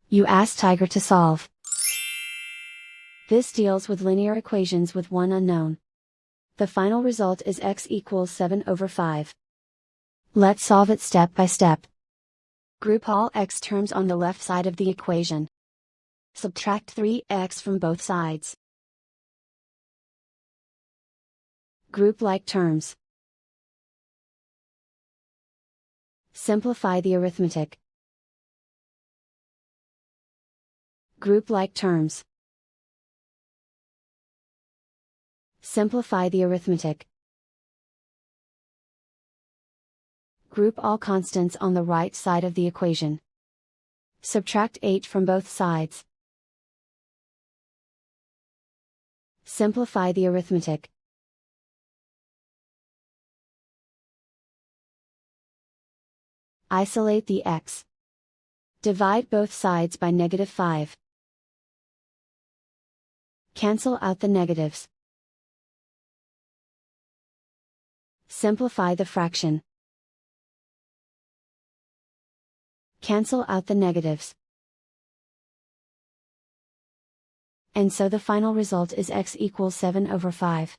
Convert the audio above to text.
You ask Tiger to solve. This deals with linear equations with one unknown. The final result is x equals 7/5. Let's solve it step by step. Group all x terms on the left side of the equation. Subtract 3x from both sides. Group like terms. Simplify the arithmetic. Group like terms. Simplify the arithmetic. Group all constants on the right side of the equation. Subtract 8 from both sides. Simplify the arithmetic. Isolate the x. Divide both sides by -5. Cancel out the negatives. Simplify the fraction. Cancel out the negatives. And so the final result is x equals 7/5.